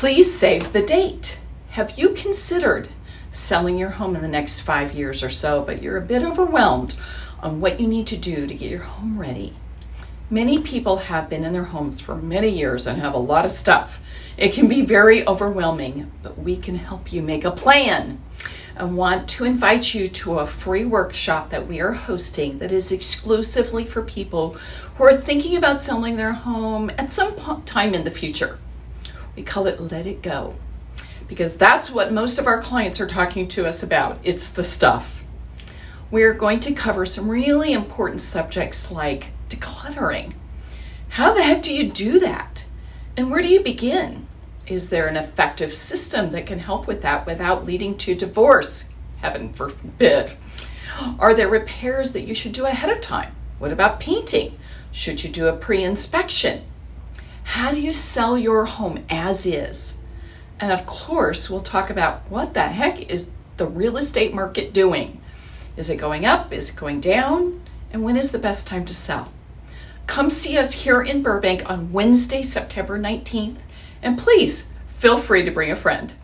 Please save the date. Have you considered selling your home in the next 5 years or so, but you're a bit overwhelmed on what you need to do to get your home ready? Many people have been in their homes for many years and have a lot of stuff. It can be very overwhelming, but we can help you make a plan. I want to invite you to a free workshop that we are hosting that is exclusively for people who are thinking about selling their home at some time in the future. We call it Let It Go, because that's what most of our clients are talking to us about. It's the stuff. We're going to cover some really important subjects like decluttering. How the heck do you do that? And where do you begin? Is there an effective system that can help with that without leading to divorce? Heaven forbid. Are there repairs that you should do ahead of time? What about painting? Should you do a pre-inspection? How do you sell your home as is? And of course, we'll talk about what the heck is the real estate market doing? Is it going up? Is it going down? And when is the best time to sell? Come see us here in Burbank on Wednesday, September 19th. And please feel free to bring a friend.